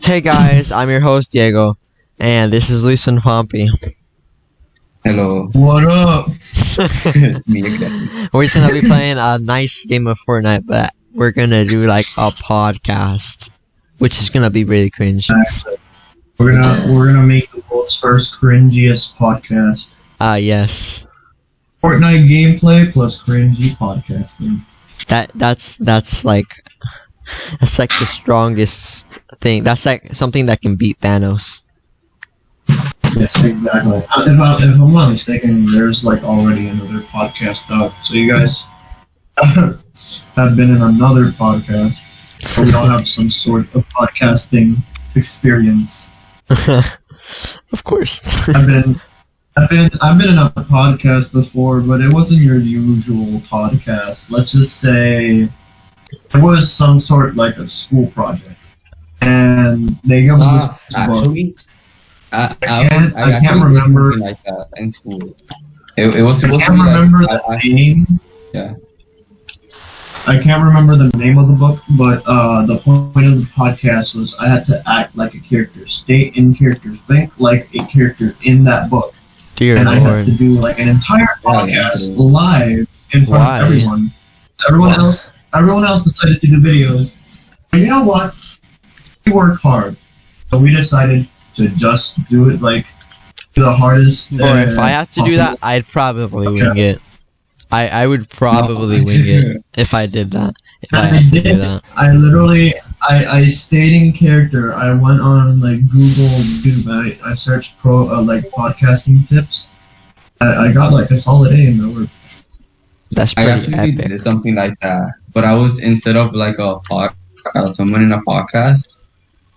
Hey guys, I'm your host Diego, and this is Luis and Juan P. Hello. What up? Me again. We're just gonna be playing a nice game of Fortnite, but we're gonna do like a podcast, which is gonna be really cringe. We're gonna make the world's first cringiest podcast. Yes. Fortnite gameplay plus cringy podcasting. That's like the strongest thing. That's like something that can beat Thanos. Yes, exactly. If I'm not mistaken, there's like already another podcast up. So you guys have been in another podcast. So we all have some sort of podcasting experience. Of course. I've been in a podcast before, but it wasn't your usual podcast. Let's just say it was some sort like a school project, and they gave us this book. Actually, I can't remember something like that in school. It was supposed I to be can't remember like, the name. Yeah. I can't remember the name of the book, but the point of the podcast was I had to act like a character, stay in character, think like a character in that book. Dear and Lord. I had to do like an entire podcast live in front of everyone. Everyone else decided to do videos. But you know what? We work hard, so we decided to just do it like the hardest. Bro, if I had to do that, I'd probably wing it. I would probably wing it if I did that. If I had to do that. I literally stayed in character. I went on like Google YouTube. I searched like podcasting tips. I got like a solid A in the work. That's I pretty actually epic. did something like that, but I was instead of like a podcast, someone in a podcast.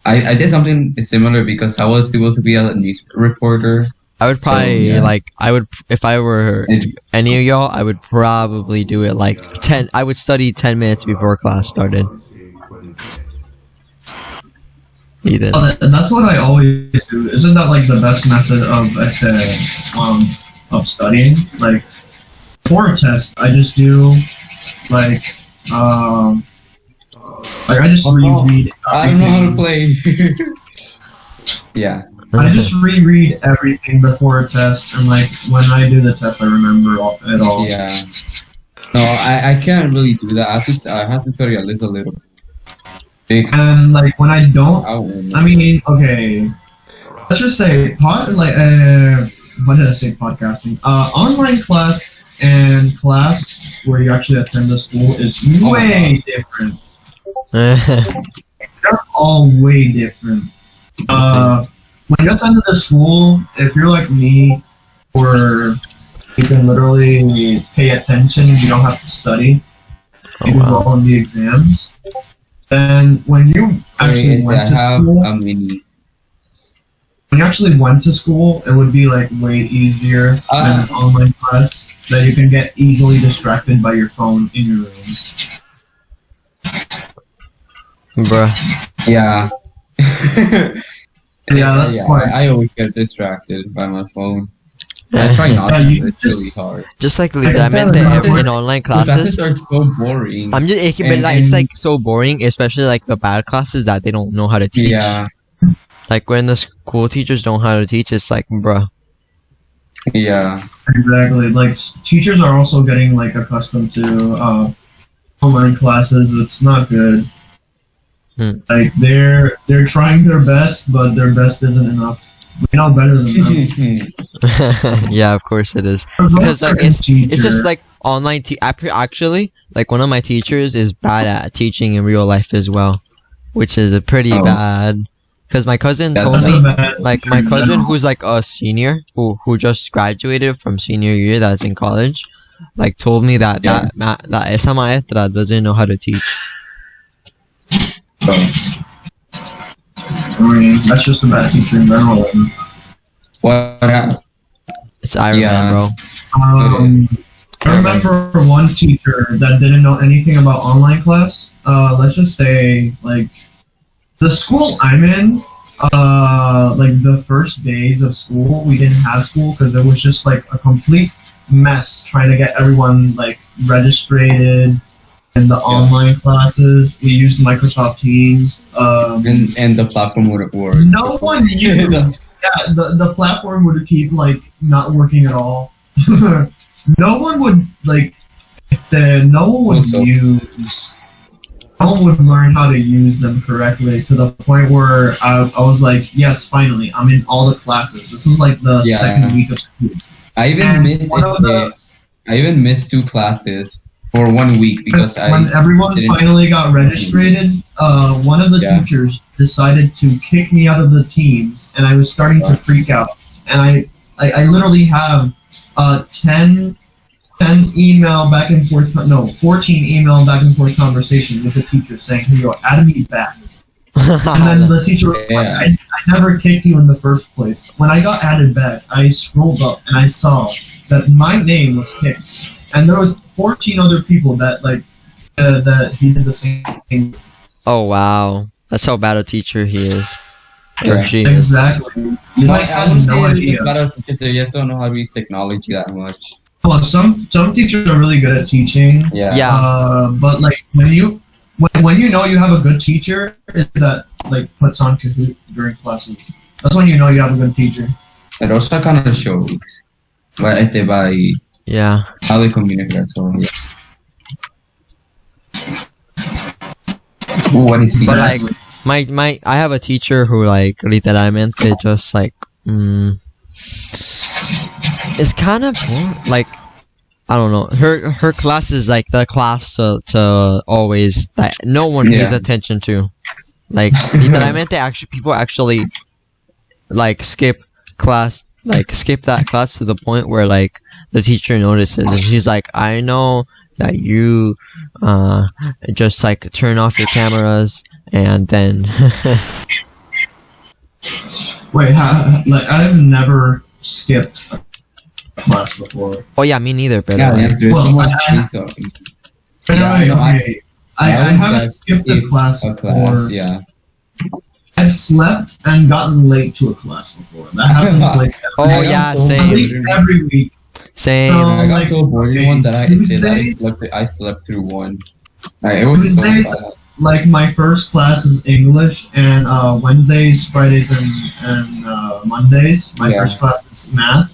I did something similar because I was supposed to be a news reporter. I would probably if I were And- any of y'all, I would probably do it like 10. I would study 10 minutes before class started. Ethan. And that's what I always do. Isn't that like the best method of studying? Like for a test, I just do like I just reread. I don't know how to play. Yeah. I just reread everything before a test, and like when I do the test, I remember it all. Yeah. No, I can't really do that. I have to study at least a little. And like when I don't, I I mean, okay, let's just say what did I say? Podcasting. Online class and class where you actually attend the school is way different. They're all way different. When you attend the school, if you're like me, or you can literally pay attention and you don't have to study, you can go on the exams. Then when you actually went to school, when you actually went to school, it would be like way easier than an online class that you can get easily distracted by your phone in your room. Bruh. Yeah. Yeah, that's why. I always get distracted by my phone. I try not to, but it's really hard. Just like literalmente in online The classes classes. are so boring. It's like so boring, especially like the bad classes that they don't know how to teach. Yeah. Like when the school teachers don't know how to teach, it's like, bruh. Yeah. Exactly. Like teachers are also getting like accustomed to online classes. It's not good. Like they're trying their best, but their best isn't enough. We know better than them. Yeah, of course it is. Because like it's just like online. Actually, like one of my teachers is bad at teaching in real life as well, which is a pretty bad. Because my cousin told me, like my cousin who's like a senior who just graduated from senior year, that's in college, like told me that esa maestra doesn't know how to teach. I mean, that's just a bad teacher in general. What happened? It's Iron Man, bro. I remember one teacher that didn't know anything about online class. Let's just say, like, the school I'm in, like, the first days of school, we didn't have school because it was just, like, a complete mess trying to get everyone, like, registered in the online classes. We used Microsoft Teams. And the platform would work. No one used. Yeah, the platform would keep like not working at all. No one would like. No one would Also. use. No one would learn how to use them correctly to the point where I was like, yes, finally, I'm in all the classes. This was like the second week of school. I even missed 2 classes for 1 week because when everyone finally got registered, one of the teachers decided to kick me out of the teams, and I was starting to freak out. And I literally have 10 email back and forth, 14 email back and forth conversations with the teacher saying, hey, yo, add me back. And then the teacher was like, I never kicked you in the first place. When I got added back, I scrolled up and I saw that my name was kicked. And there was 14 other people that, like, that he did the same thing. Oh, wow. That's how bad a teacher he is. Yeah. Or she is. Exactly. You I have would no say idea. it's better because they just don't know how to use technology that much. Well, some teachers are really good at teaching. Yeah. But like when you know you have a good teacher that like puts on Kahoot during classes, that's when you know you have a good teacher. It also kind of shows by how they communicate. So yeah. Oh, what is he? But like I have a teacher who like literalmente just like it's kind of like I don't know. Her class is like the class to always that no one pays attention to. Like literalmente people actually like skip that class to the point where like the teacher notices and she's like, I know that you just like turn off your cameras and then Wait, like I've never skipped a class before. Oh yeah, me neither, brother. Yeah, I haven't skipped a class before. Yeah. I've slept and gotten late to a class before. That happens like same. at least every week. Same. I got like, so bored in one that I slept through one. It was so bad. Like my first class is English, and Wednesdays, Fridays, and Mondays. My first class is math,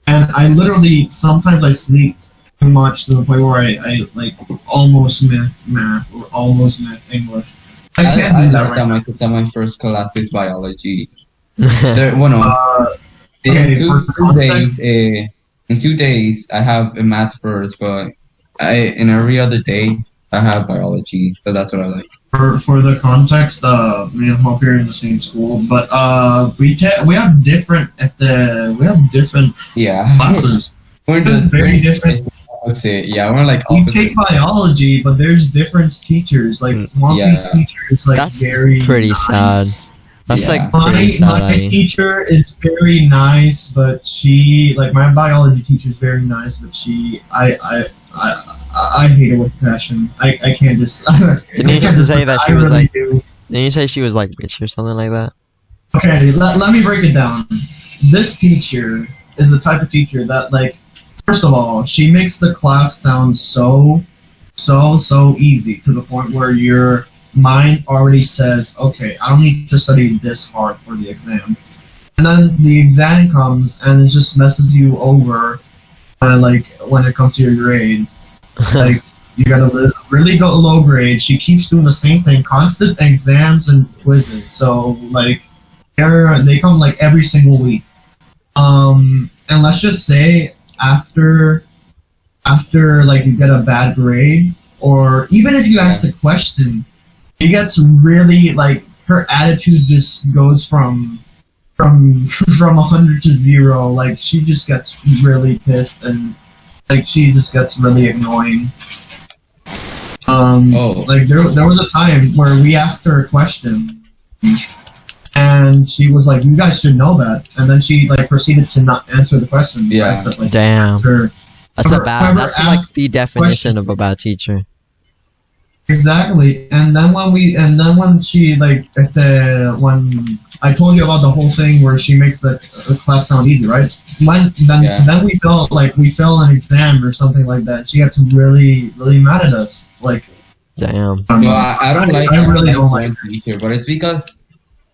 and I literally sometimes I sleep too much to the point where I like almost miss math or almost miss English. I can't do that right now. My first class is biology. In two days, I have a math first, but in every other day I have biology. So that's what I like. For the context, me and Juan P are in the same school, but we have different classes. We're very different. I would say, we're like we opposite. take biology, but there's different teachers. Like Juan P's teacher is like that's very pretty nice. sad. That's like My teacher is very nice, but my biology teacher is very nice, but I hate her with passion. I can't just. Didn't you just say that she was really like? do. Didn't you say she was like bitch or something like that? Okay, let me break it down. This teacher is the type of teacher that like. First of all, she makes the class sound so easy to the point where your mind already says, okay, I don't need to study this hard for the exam. And then the exam comes and it just messes you over, like when it comes to your grade. Like you gotta really go low grade. She keeps doing the same thing, constant exams and quizzes. So like they come like every single week. And let's just say after like you get a bad grade, or even if you ask a question, she gets really like her attitude just goes from 100 to 0. Like she just gets really pissed and like she just gets really annoying. Like there was a time where we asked her a question and she was like, you guys should know that, and then she like proceeded to not answer the question. But, like, damn, that's like the definition of a bad teacher. Exactly, and then when she like when I told you about the whole thing where she makes the class sound easy, right? Then we failed an exam or something like that. She got to really mad at us, like. Damn. Well, I don't like. I really don't one teacher, but it's because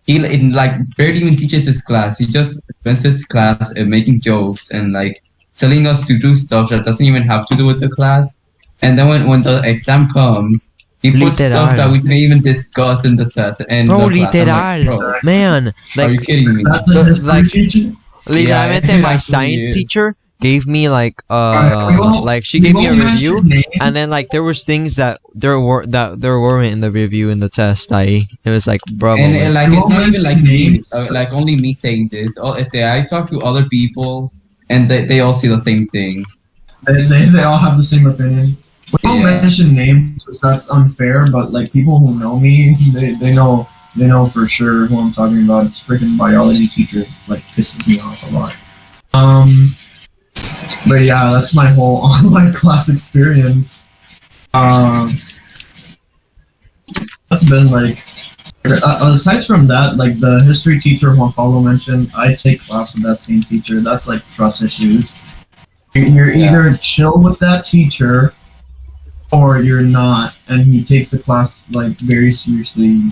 he like barely even teaches his class. He just spends his class and making jokes and like telling us to do stuff that doesn't even have to do with the class. And then when the exam comes, he puts stuff that we can't even discuss in the test. And Bro, the class. literal. Like, bro, man. Like, are you kidding me? like, literalmente Yeah, my science teacher gave me like like she gave me a review, and then like there was things that there weren't in the review in the test. It was like, bro, and like it's not even like me, like only me saying this. If I talk to other people and they all see the same thing. They all have the same opinion. We don't mention names, because that's unfair. But like people who know me, they know for sure who I'm talking about. It's freaking biology teacher, like pisses me off a lot. But yeah, that's my whole online class experience. That's been like. Aside from that, like the history teacher Juan Pablo mentioned, I take class with that same teacher. That's like trust issues. You're either chill with that teacher, or you're not, and he takes the class like very seriously.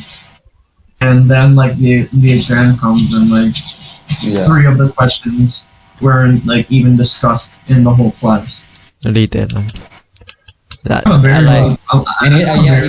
And then like the exam comes, and like 3 of the questions weren't like even discussed in the whole class. Literal. That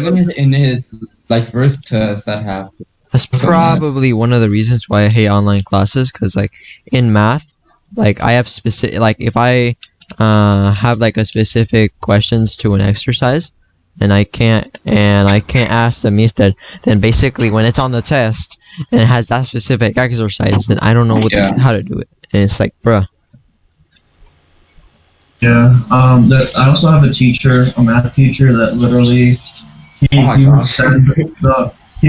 even in his like first test that happened. That's probably one of the reasons why I hate online classes, because like in math, like I have specific, like if I have like a specific questions to an exercise, and I can't ask them instead, then basically when it's on the test and it has that specific exercise, then I don't know how to do it. And it's like, bruh. Yeah. I also have a math teacher that literally he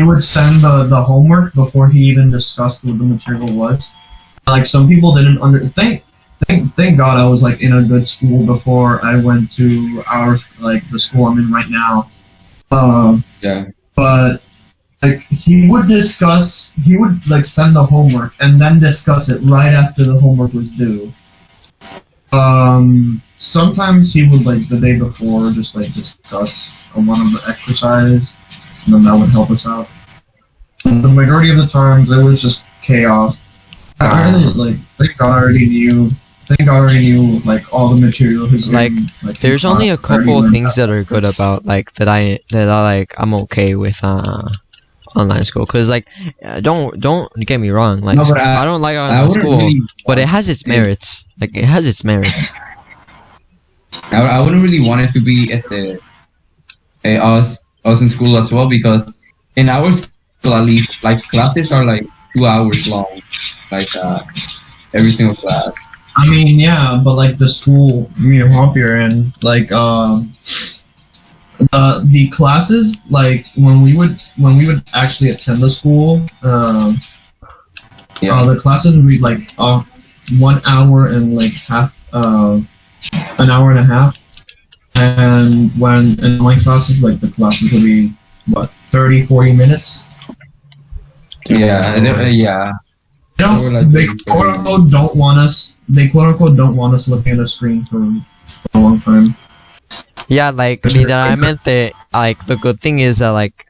would send the homework before he even discussed what the material was. Like some people didn't thank God I was like in a good school before I went to the school I'm in right now. But like he would like send the homework and then discuss it right after the homework was due. Sometimes he would like the day before just like discuss one of the exercise, and then that would help us out. The majority of the times it was just chaos. I really like thank God I already knew like all the material. Like there's only a couple of things that are good about like that I like I'm okay with online school, because like don't get me wrong, like I don't like online school, but it has its merits. Like it has its merits. I wouldn't really want it to be at us in school as well, because in our school at least like classes are like 2 hours long, like every single class. I mean, yeah, but like the school me and Juan P are in, like the classes, like when we would actually attend the school, the classes would be like 1 hour and like an hour and a half, and when in my classes, like the classes would be 30-40 minutes. Yeah. They quote unquote don't want us looking at a screen for a long time. Yeah, like literalmente, like the good thing is that like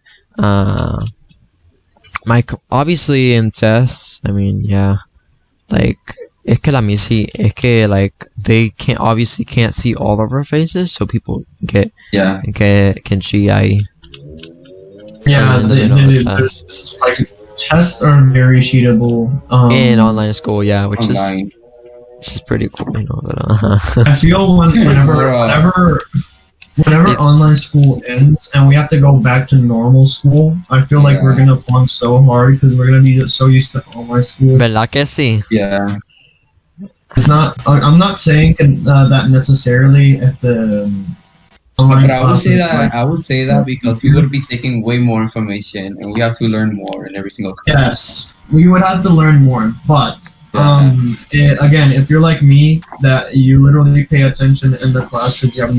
obviously in tests, I mean, yeah, like es que like they can't see all of our faces, so people can cheat ahí. Yeah, like tests are very cheatable in online school, yeah, which is pretty cool, you know. But, I feel whenever online school ends and we have to go back to normal school, I feel like we're gonna flunk so hard because we're gonna be so used to online school. ¿Verdad que sí? Yeah. It's not. I'm not saying that necessarily at the. But I would say that because we would be taking way more information and we have to learn more in every single class. Yes, we would have to learn more, but again, if you're like me, that you literally pay attention in the class because you have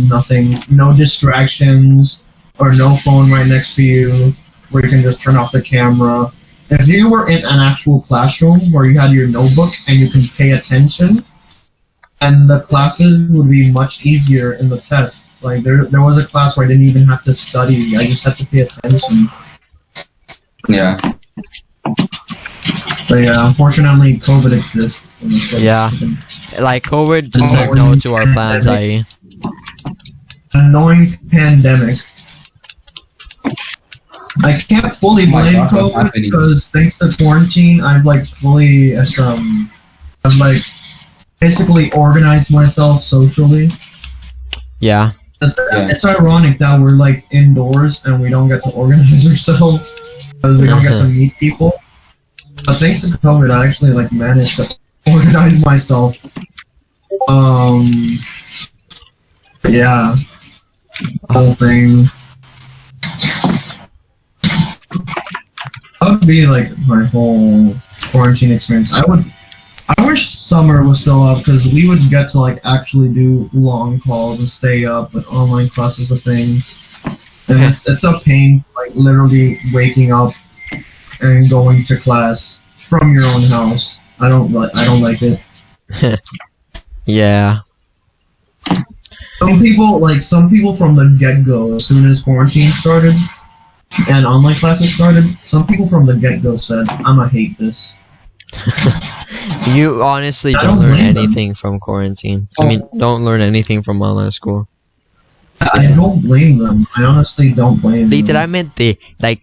no distractions, or no phone right next to you, where you can just turn off the camera. If you were in an actual classroom where you had your notebook and you can pay attention, and the classes would be much easier in the test. Like there was a class where I didn't even have to study. I just had to pay attention. Yeah. But yeah, unfortunately, COVID exists. Yeah. Like COVID just said no to our plans, i.e. Annoying pandemic. I can't fully blame COVID because thanks to quarantine, I've like fully I've like basically organized myself socially. Yeah. It's ironic that we're like indoors and we don't get to organize ourselves because we don't get to meet people. But thanks to COVID, I actually like managed to organize myself. Yeah, whole thing. That would be like my whole quarantine experience. I wish summer was still up because we would get to like actually do long calls and stay up, but online class is a thing. And it's a pain, like literally waking up and going to class from your own house. I don't like it. Yeah. Some people from the get-go, as soon as quarantine started and online classes started, some people from the get-go said, "I'ma hate this." You honestly don't learn anything from quarantine. I mean, don't learn anything from online school. I don't blame them. I honestly don't blame them. That I meant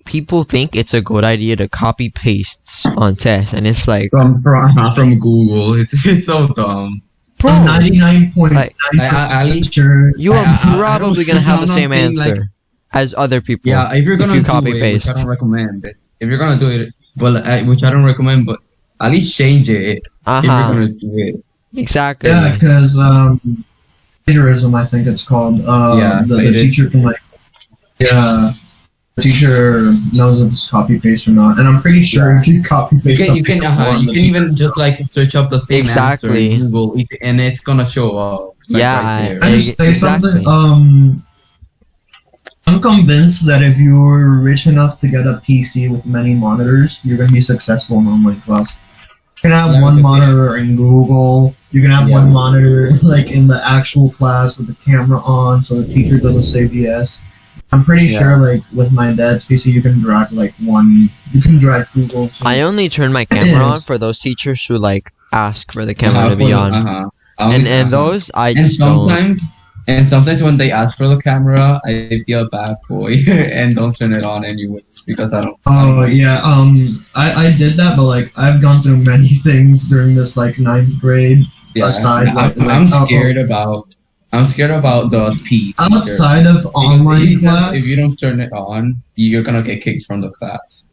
people think it's a good idea to copy pastes on tests, and it's like from Google. It's so dumb. Bro, 99.9% sure you are probably gonna have the same answer as other people. Yeah, if you're gonna copy paste, which I don't recommend. If you're gonna do it, which I don't recommend, but at least change it if you're gonna do it. Exactly. Yeah, because plagiarism, I think it's called. The teacher can the teacher knows if it's copy paste or not, and I'm pretty sure if you copy paste, you can even just like search up the same answer in Google, and it's gonna show up. Like, yeah, right I just say something. I'm convinced that if you're rich enough to get a PC with many monitors, you're gonna be successful in online class. You can have one monitor in Google. You can have one monitor like in the actual class with the camera on, so the teacher doesn't say BS. I'm pretty sure, like with my dad's PC, you can drag Google. I only turn my camera on for those teachers who like ask for the camera to be on, and those I just don't. And sometimes when they ask for the camera, I be a bad boy and don't turn it on anyway because I don't. Oh yeah, I did that, but like I've gone through many things during this like 9th grade. Yeah, I'm scared about. I'm scared about the P. Outside of online class, if you don't turn it on, you're gonna get kicked from the class.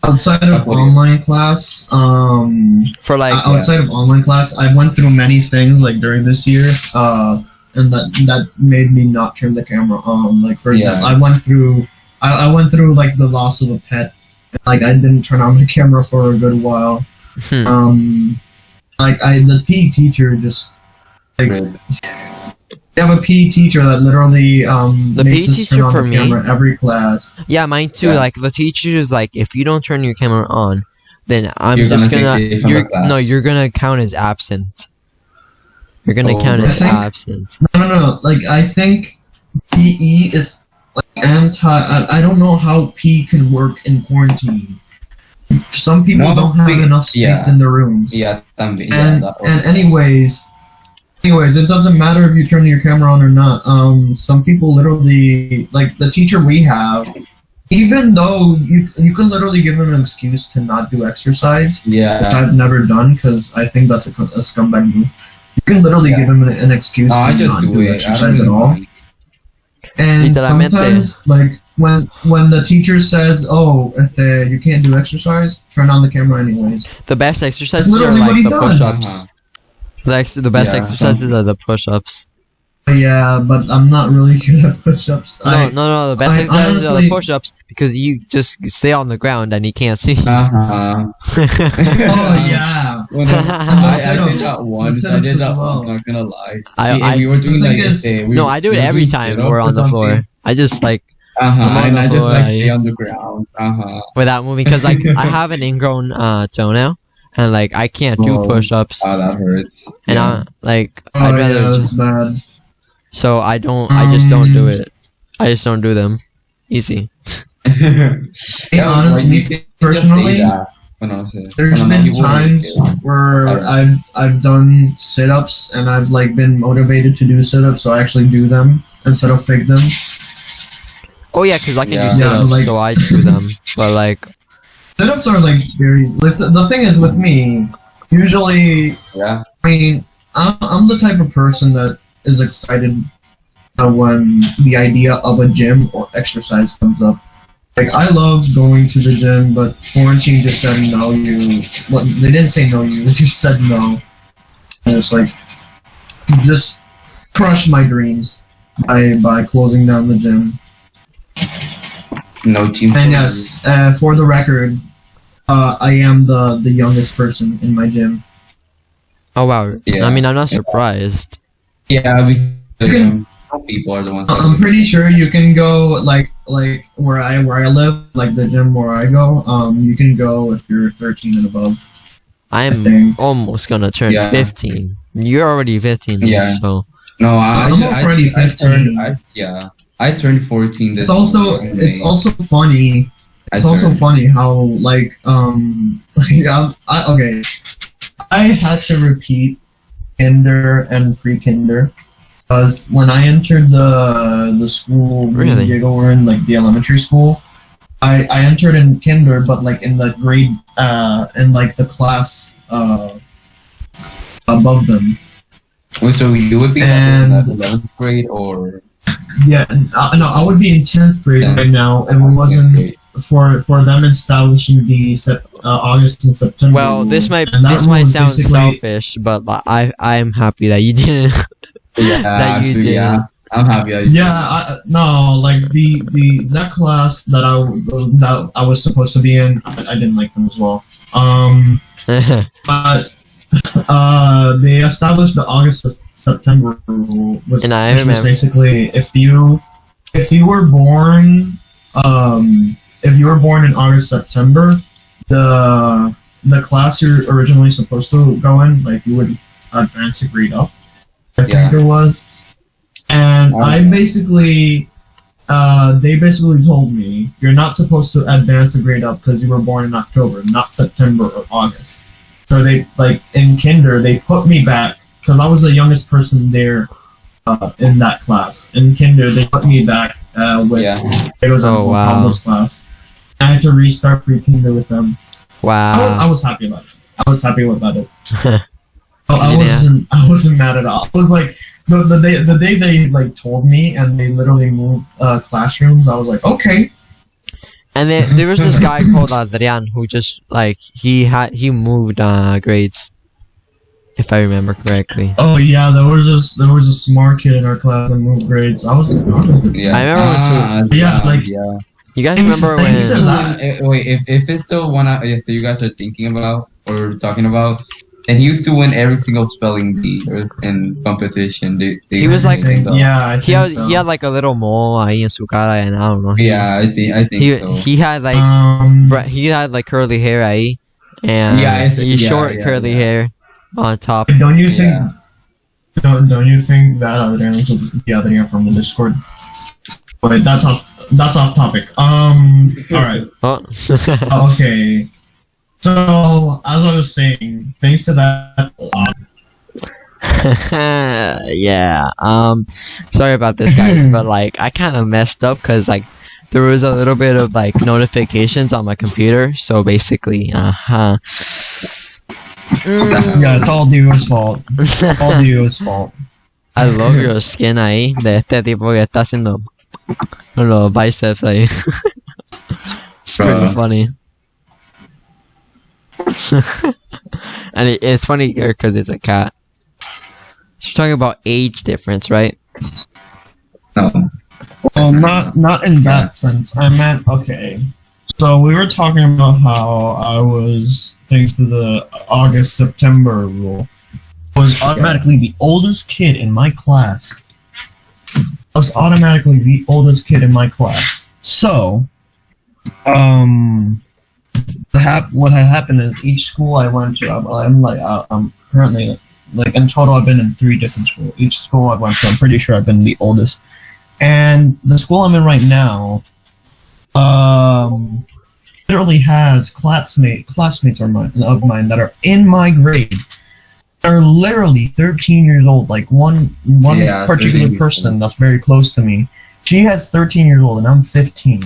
Outside of online class, outside of online class, I went through many things like during this year, and that made me not turn the camera on. Like for example, I went through like the loss of a pet, and, like I didn't turn on the camera for a good while. The PE teacher just like. We have a PE teacher that literally the makes PE us teacher turn on for the me camera every class. Yeah, mine too. Like the teacher is like, if you don't turn your camera on, then you're gonna count as absent. You're gonna count as absent. No. Like I think PE is like anti. I don't know how PE can work in quarantine. Some people don't have enough space in their rooms. And anyways, it doesn't matter if you turn your camera on or not. Some people literally, like the teacher we have, even though you can literally give him an excuse to not do exercise, which I've never done because I think that's a scumbag move. You can literally give him an excuse to not do exercise at all. And sometimes, like when the teacher says, "Oh, if you can't do exercise, turn on the camera anyways." The best exercises are like the push-ups. The best exercises are the push-ups. Yeah, but I'm not really good at push-ups. No. The best exercises are the push-ups because you just stay on the ground and you can't see. Oh yeah. I did that once. I'm not gonna lie. We were doing I do it every time we're on the floor. I just like And I just floor, like stay on the ground. without moving, because like I have an ingrown toenail, and like I can't do push-ups, Oh, that hurts. and Yeah. I'd Oh rather. yeah, that's bad. So I just don't do it. I just don't do them. Easy. Hey, Yeah, honestly, you can just personally, say that. there's been times where I've done sit-ups and I've like been motivated to do sit-ups, so I actually do them instead of fake them. Oh yeah, because I can do Yeah. sit-ups, Yeah, like- so I do them. But like, Sit-ups are like very. The thing is with me, usually, Yeah. I mean, I'm the type of person that is excited when the idea of a gym or exercise comes up. Like, I love going to the gym, but quarantine just said no, well, they didn't say no, they just said no. And it's like, just crushed my dreams by closing down the gym. No team. And yes, for the record, I am the youngest person in my gym. oh wow. Yeah. I mean, I'm not surprised. Yeah, because can- people are the ones. I'm pretty sure you can go like where I live, like the gym where I go. You can go if you're 13 and above. I'm think. almost gonna turn Yeah. 15. You're already 15, Yeah. so No, I'm already 15. I turned 14 this It's also year in May. funny. It's also funny how like okay, I had to repeat kinder and pre-kinder because when I entered the school Really? we were in like the elementary school, I entered in kinder, but like in the grade in like the class above them. Wait, so you would be like in And- the 11th grade or Yeah, no, I would be in 10th grade right now, and it 10th wasn't grade? for them establishing the August and September. well, this rule. might And that rule is sound basically- selfish, but like, I'm happy that you didn't. Yeah, That you actually, did. yeah. I'm happy. No, like that class that I was supposed to be in, I didn't like them as well. But they established the August September rule, which, And I which was remember. basically if you were born in August September, the class you're originally supposed to go in, like you would advance a grade up. I think it was. And I basically, they basically told me, you're not supposed to advance a grade up because you were born in October, not September or August. So they, like, in kinder, they put me back, because I was the youngest person there in that class. In kinder, they put me back with it was Oh, wow. Pablo's class. I had to restart pre-kinder with them. I Wow. was happy about it. I was happy about it. Yeah. I wasn't mad at all. I was like, the day they like told me and they literally moved classrooms, I was like, okay. And there was this guy called Adrian who just like he moved grades, if I remember correctly. Oh yeah, there was a smart kid in our class that moved grades. I was Yeah. I remember Yeah, like- yeah. You guys Thanks- remember thanks to when? that. Wait, if it's the one that you guys are thinking about or talking about, and he used to win every single spelling bee in competition. They He was like- yeah, I He think so. had like a little mole ahí en su cara, and I don't know. Yeah, I think so. He had like he had like curly hair ahí, and he short curly hair on top. Don't you think? Yeah. Don't you think that Adrian is the Adrian from the Discord? Wait, that's off topic. All right. Oh. Okay. So as I was saying, thanks to that. Yeah. Sorry about this, guys, but like I kind of messed up because like there was a little bit of like notifications on my computer, so basically, Yeah, it's all Dio's fault. All Dio's fault. I love your skin ahí de este tipo que está haciendo los biceps ahí. It's pretty Bruh. funny. And it's funny here because it's a cat. So you're talking about age difference, right? No. Well, not in that sense. I meant, okay. So we were talking about how I was, thanks to the August-September rule, was automatically the oldest kid in my class. I was automatically the oldest kid in my class. So, what had happened is each school I went to, I'm currently, like, in total I've been in 3 different schools. Each school I went to, I'm pretty sure I've been the oldest. And the school I'm in right now, literally has classmates of mine that are in my grade. They're literally 13 years old. Like one particular person that's very close to me, she has 13 years old and I'm 15.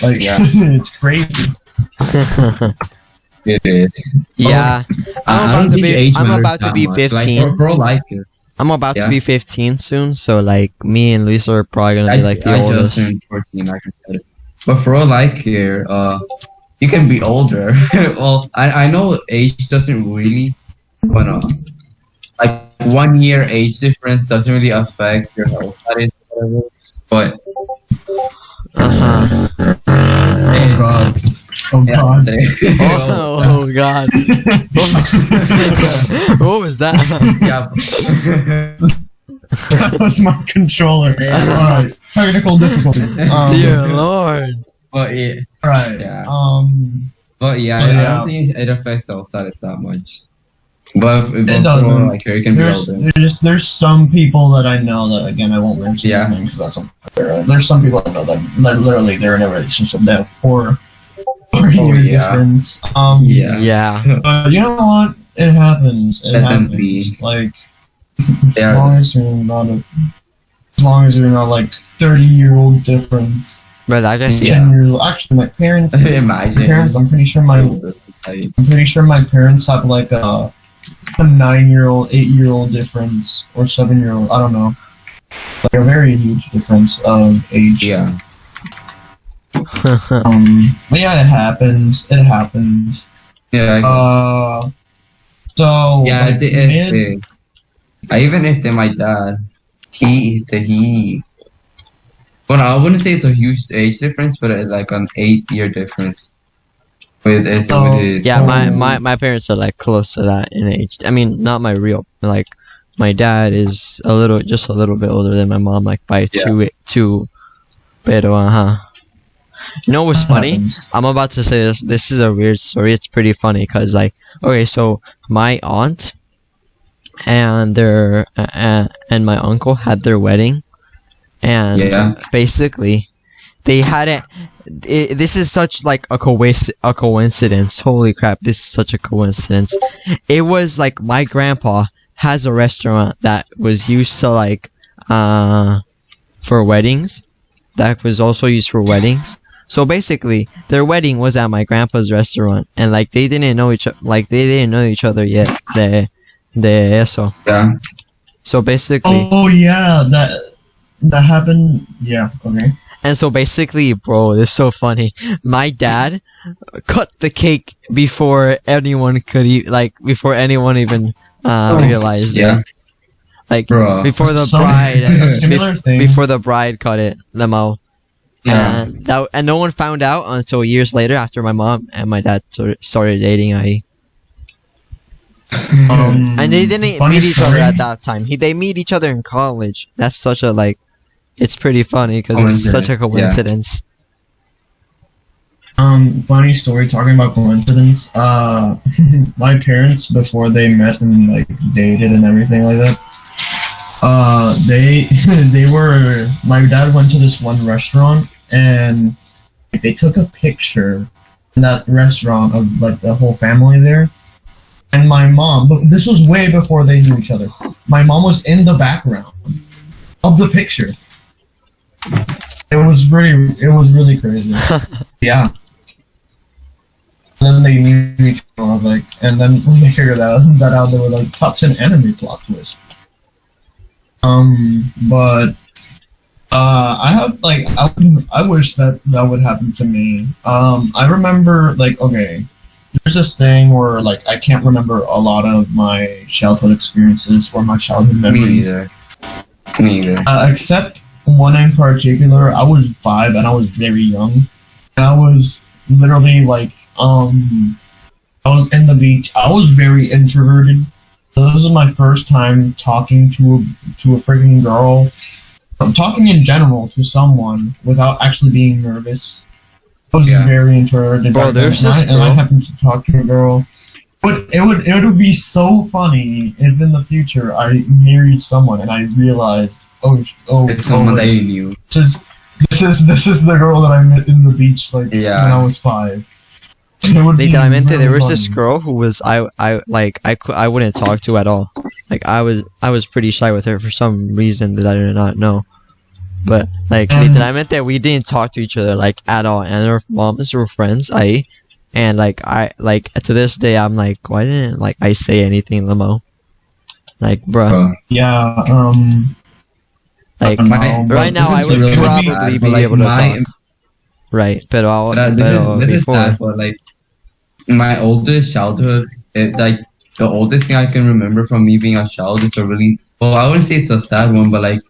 Like, it's crazy. It is. Yeah, I'm about to be 15. Like, bro, like it. I'm about to be 15 soon, so like me and Lisa are probably gonna be like the oldest. I just turned 14, like I said. But for all I care, you can be older. Well, I know age doesn't really, but like 1 year age difference doesn't really affect your health status, whatever. But Oh god. Oh god. Oh god. What was that? Yeah. That was my controller. Alright. Technical difficulties. Dear Lord. But yeah. Right. Yeah. But I don't think it affects health status that much. But it doesn't. Like you can be older. There's some people that I know that, again, I won't mention their names because that's unfair. There's some people I know that literally they're in a relationship. They have 4 year difference. Yeah. But you know what? It happens. It Let them happens. be. Like, as long as you're not like 30-year-old difference. But I guess Actually, my parents. I'm pretty sure my parents have like a 9-year-old, 8-year-old difference, or 7-year-old. I don't know. Like a very huge difference of age. Yeah. But yeah, it happens. It happens. Yeah. So. Yeah. I even if my dad, he. Well, I wouldn't say it's a huge age difference, but it's like an 8-year difference. With his. Yeah, my parents are like close to that in age. I mean, not my real, like, my dad is just a little bit older than my mom, like by 2. Pero you know what's funny? I'm about to say this. This is a weird story. It's pretty funny because, like, okay, so my aunt and and my uncle had their wedding, and basically they had it. This is such like a coincidence. Holy crap! This is such a coincidence. It was like my grandpa has a restaurant that was used to like for weddings. That was also used for weddings. So basically, their wedding was at my grandpa's restaurant, and like they didn't know each other yet. De eso. Yeah. So basically. Oh yeah, that happened. Yeah. Okay. And so basically, bro, it's so funny. My dad cut the cake before anyone could before anyone even realized it. Like, bro. Before the bride, before the bride cut it, lemo. Yeah. And no one found out until years later after my mom and my dad started dating. And they didn't meet each other at that time. They meet each other in college. That's such a it's pretty funny because it's such a coincidence. Funny story talking about coincidence. My parents, before they met and like dated and everything like that, my dad went to this one restaurant and they took a picture in that restaurant of like the whole family there. And my mom, but this was way before they knew each other. My mom was in the background of the picture. It was really crazy. Yeah. And then they knew each other, and then when they figured that out, they were like top 10 anime plot twist. But I have I wish that would happen to me. I remember okay, there's this thing where I can't remember a lot of my childhood experiences or my childhood memories. Me either. Except one in particular. I was 5 and I was very young, and I was literally I was in the beach. I was very introverted. So this was my first time talking to a freaking girl, talking in general to someone without actually being nervous. I was Yeah. very introverted. Bro, there's this and I girl. happened to talk to a girl. But it would be so funny if in the future I married someone and I realized, It's someone that you knew. this is the girl that I met in the beach like Yeah. when I was 5. It would be Literalmente, really there was this funny. girl who was I wouldn't talk to at all. Like I was pretty shy with her for some reason that I did not know. But like literalmente, we didn't talk to each other like at all, and our moms were friends. And like I to this day I'm like, why didn't like I say anything, Limo? Like, bruh, Yeah, like my- right now I this is would really probably bad, be but, like, able to my- talk. Right, but I'll This is before. sad, but like my oldest childhood, like the oldest thing I can remember from me being a child is a really I wouldn't say it's a sad one, but like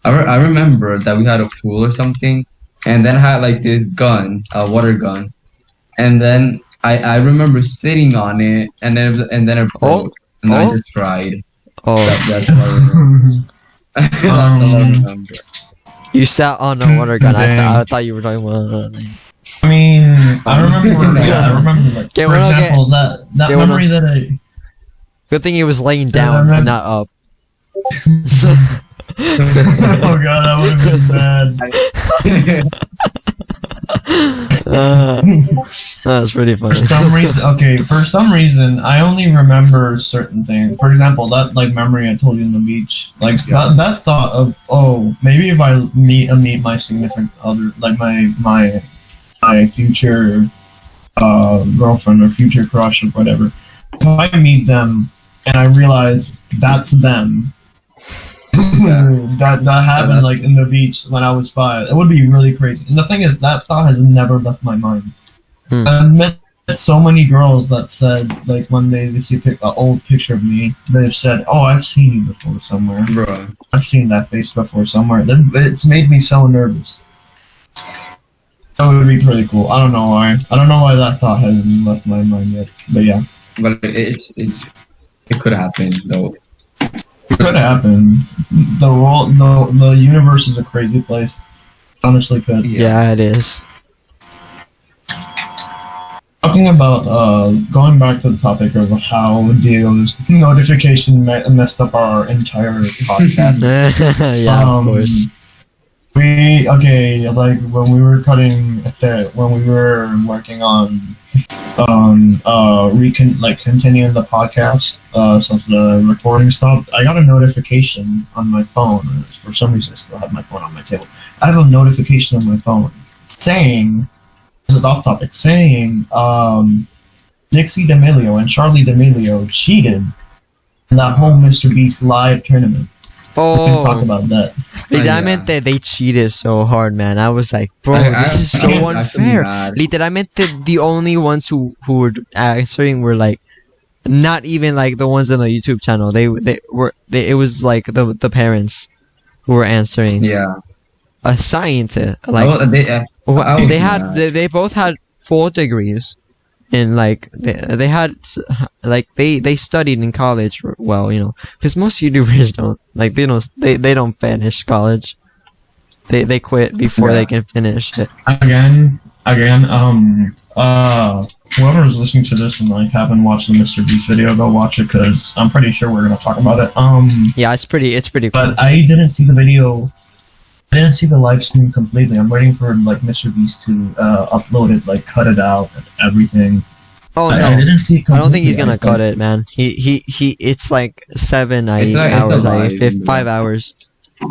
I remember that we had a pool or something, and then I had like this gun, a water gun, and then I remember sitting on it, and then it broke, and I just cried. Oh, That's all I remember. That's all I remember. you sat on a water gun. I Dang. thought you were talking about. I mean, I remember like, Okay, for well, okay. example, that Okay, well, memory that I Good thing he was laying Yeah, down man. and not up. oh god, that would have been bad. That's pretty funny. For some reason, I only remember certain things. For example, that like memory I told you in the beach, like that thought of maybe if I meet my significant other, like my future girlfriend or future crush or whatever, if I meet them and I realize that's them. that happened like in the beach when I was 5. It would be really crazy. And the thing is, that thought has never left my mind. I've met so many girls that said, like, when they see an old picture of me, they've said, "Oh, I've seen you before somewhere. Bro. I've seen that face before somewhere." It's made me so nervous. That would be pretty cool. I don't know why. I don't know why that thought hasn't left my mind yet. But yeah, But it could happen though. it could happen. The universe is a crazy place. Honestly, could. Yeah, it is. Talking about going back to the topic of how Diego's notification messed up our entire podcast. Yeah, of course. Like when we were working on continuing the podcast since the recording stopped, I got a notification on my phone. For some reason, I still have my phone on my table. I have a notification on my phone saying, this is off topic, saying Dixie D'Amelio and Charlie D'Amelio cheated in that whole Mr. Beast live tournament. We can talk about that. Literalmente, they cheated so hard, man. I was like, bro, this is so unfair. Literalmente, the only ones who were answering were like, not even like the ones on the YouTube channel. It was like the parents who were answering. Yeah. A scientist, like they both had 4 degrees, and like they had like they studied in college well, you know, because most YouTubers don't they don't finish college. They quit before they can finish it. Again, whoever is listening to this and like haven't watched the Mr. Beast video, go watch it because I'm pretty sure we're gonna talk about it. Yeah, it's pretty cool. But I didn't see the video. I didn't see the live stream completely. I'm waiting for like Mr. Beast to upload it, like cut it out and everything. Oh no, I didn't see it completely. I don't think he's gonna cut it, man. He it's like 7 hours, like 5 hours.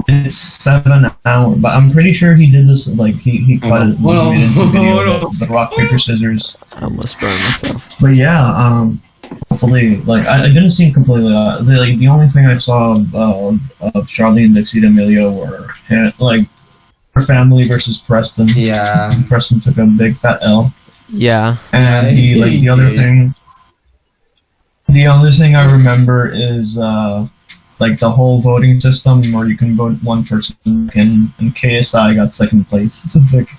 It's 7 hours, but I'm pretty sure he did this. Like he cut it. Made it into video, the rock paper scissors. I almost burned myself. But yeah, hopefully, like I didn't see it completely. The only thing I saw of Charlie and Dixie D'Amelio were like her family versus Preston. Yeah. And Preston took a big fat L. Yeah. And the other thing I remember is like the whole voting system where you can vote one person and KSI got second place. It's a big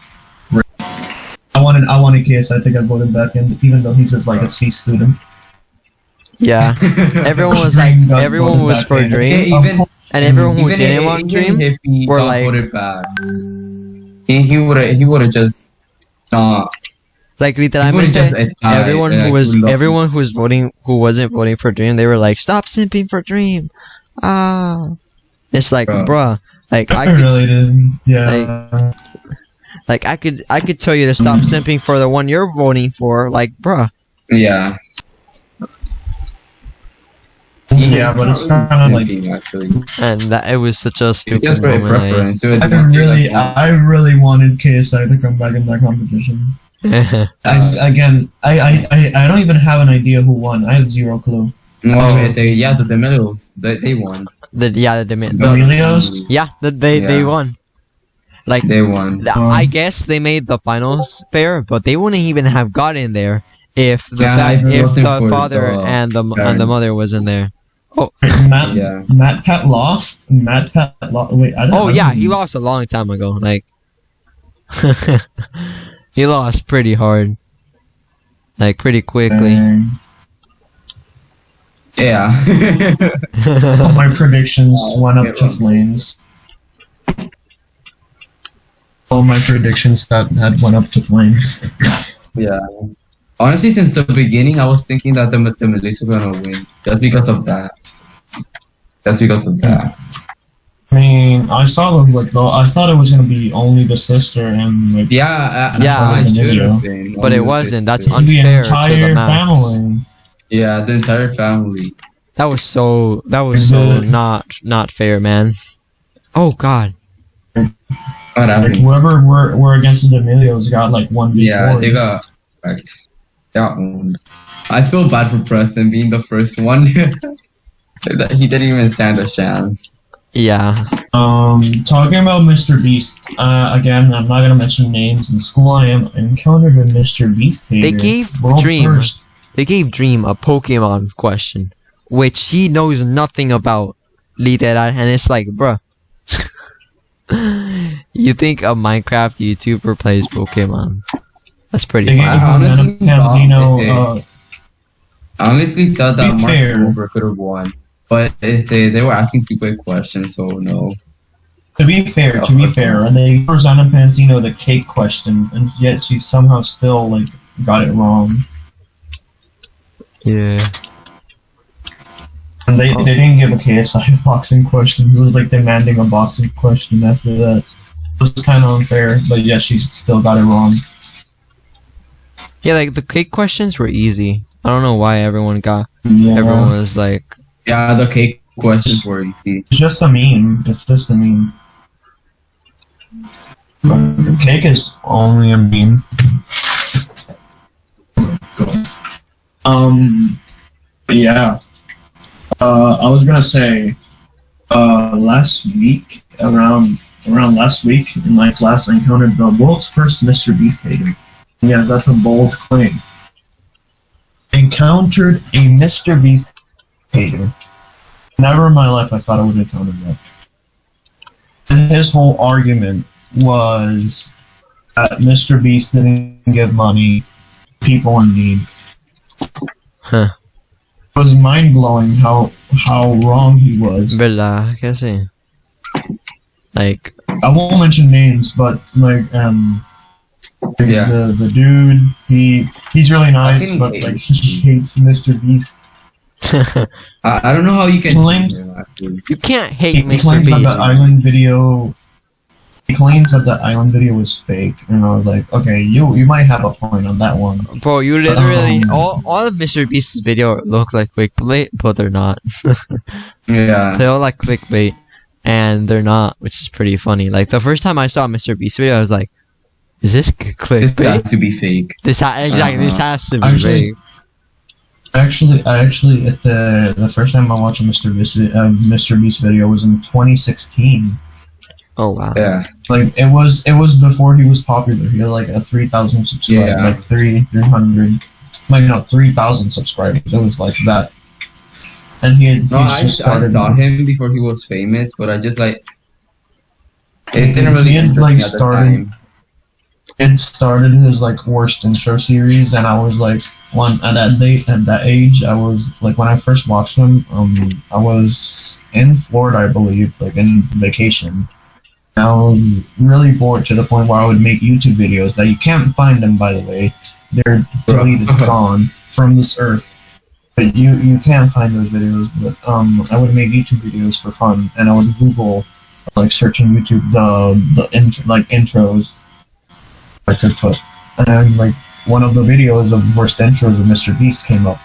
I wanted KSI to get voted back in, even though he's just like a C student. Yeah. Everyone was for Dream. And everyone who Even didn't want Dream if he were got like, voted back, he would have just like he would literalmente, just died, everyone and, who like, was we love everyone who was voting who wasn't voting for Dream, they were like, stop simping for Dream. It's like, bruh, like I really didn't. Yeah. like I could tell you to stop simping for the one you're voting for, like, bruh. Yeah. Yeah, but it's kind of like actually. And that it was such a stupid Just for a moment. preference. I really wanted KSI to come back in that competition. I don't even have an idea who won. I have zero clue. The Demelios, they won. Emilios? They won. Like They won. I guess they made the finals fair, but they wouldn't even have gotten there if the father and the mother wasn't there. Oh, Matt Pat lost. Wait, I don't know. He lost a long time ago. Like he lost pretty hard, like pretty quickly. Yeah. All my predictions went up to flames. All my predictions went up to flames. Yeah. Honestly, since the beginning, I was thinking that the Malays were gonna win just because of that. I mean, I thought it was gonna be only the sister and like. It should have been. But it wasn't. That's the unfair entire to the Max. family. Yeah, the entire family. That was so not fair, man. Oh God. Like whoever were against the D'Amelios got like 1v4. Yeah, they got wrecked. I feel bad for Preston being the first one. He didn't even stand a chance. Yeah. Talking about Mr. Beast. Again, I'm not gonna mention names. In school, I encountered a Mr. Beast hater. They gave Dream a Pokemon question, which he knows nothing about, literal, and it's like, bruh. You think a Minecraft YouTuber plays Pokemon? That's pretty funny. I honestly thought that Mark could have won, but they were asking stupid questions, so no. To be fair, they gave Rosanna Panzino the cake question, and yet she somehow still like got it wrong. Yeah. And they didn't give a KSI a boxing question. It was like demanding a boxing question after that. It was kind of unfair, but yeah, she still got it wrong. Yeah, like the cake questions were easy. I don't know why everyone was like... Yeah, the cake questions were easy. It's just a meme. The cake is only a meme. But yeah. I was gonna say, last week, around last week, in my class, I encountered the world's first Mr. Beast hater. Yeah, that's a bold claim. Encountered a Mr. Beast hater. Never in my life I thought I would encounter that. And his whole argument was that Mr. Beast didn't give money to people in need. Huh. It was mind-blowing how wrong he was. ¿Verdad? Que sí. Like... I won't mention names, but like, the dude, he's really nice, but like, he hates Mr. Beast. I don't know how you can hate him, actually. You can't hate He Mr. claims Beast. that the island video... He claims that the island video was fake, and I was like, okay, you might have a point on that one. Bro, you literally... all of Mr. Beast's video look like clickbait, but they're not. Yeah. They all like clickbait, and they're not, which is pretty funny. Like, the first time I saw Mr. Beast's video, I was like, is this clickbait? This has to be fake. This has to be fake. Actually, the first time I watched a Mr. Beast video was in 2016. Oh wow! Yeah, like it was before he was popular. He had like a 3,000 subscribers, like 300, like no 3,000 subscribers. It was like that. And I saw him before he was famous, but I just like it didn't really he had, like, started. it started his like worst intro series, and I was like, at that age, I was like, when I first watched him, I was in Florida, I believe, like in vacation. I was really bored to the point where I would make YouTube videos that you can't find them, by the way. They're deleted, gone from this earth. But you can find those videos. But I would make YouTube videos for fun, and I would Google, like, searching YouTube intros I could put, and like one of the videos of worst intros of Mr. Beast came up.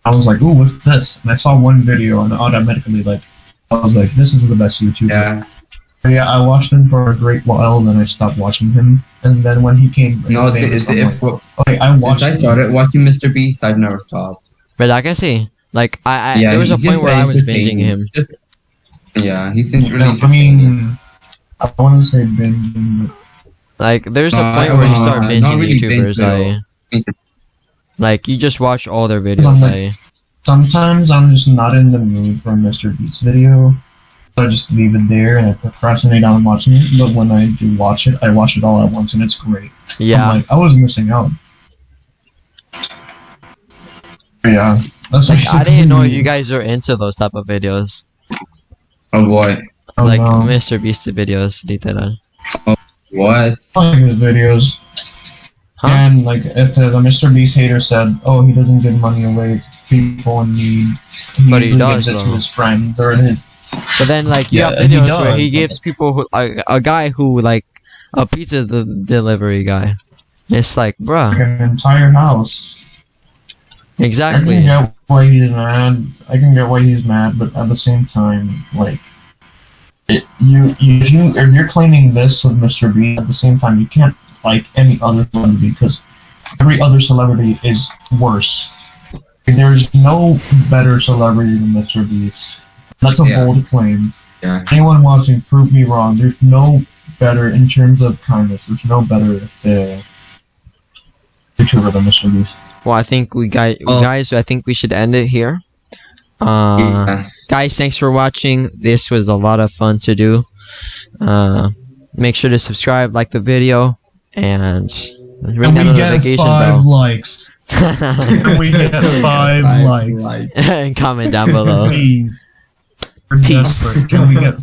I was like, ooh, what's this? And I saw one video, and automatically, like, I was like, this is the best YouTuber. Yeah. But yeah, I watched him for a great while, then I stopped watching him. And then when he came, No, it's okay, since I started watching Mr. Beast, I've never stopped. But like I see, like Yeah, there was a he's point just where I was entertaining. binging him. Yeah, he seems really I interesting. mean, I want to say binging, but Like there's a No, point where you start not binging really YouTubers. binge, Like you just watch all their I'm videos. like- sometimes I'm just not in the mood for a Mr. Beast video. So I just leave it there and I procrastinate on watching it. But when I do watch it, I watch it all at once and it's great. Yeah. I'm like, I was missing out. Yeah, that's Like I didn't know basically- you guys are into those type of videos. Oh, what? Oh, Like no. Mr. Beast videos, literal. What? I like his videos. Huh? And like if the Mr. Beast hater said, "Oh, he doesn't give money away to people in need," But he usually does, gives it to though. his friends or his. But then like you Yeah, have he videos where does. he gives people who, a guy who like a pizza delivery guy. It's like, bruh, Like an entire house. I exactly. can get why he's mad. I can get why he's mad, but at the same time, like, if you're claiming this with Mr. B, at the same time, you can't like any other celebrity because every other celebrity is worse. There's no better celebrity than Mr. Beast. That's a Yeah. bold claim. Yeah. Anyone watching, prove me wrong. There's no better in terms of kindness. There's no better YouTuber than Mr. Beast. Well, I think guys, I think we should end it here. Yeah. Guys, thanks for watching. This was a lot of fun to do. Make sure to subscribe, like the video, and ring that notification bell. likes. We get 5 likes. And comment down below. Please. Peace. Can we get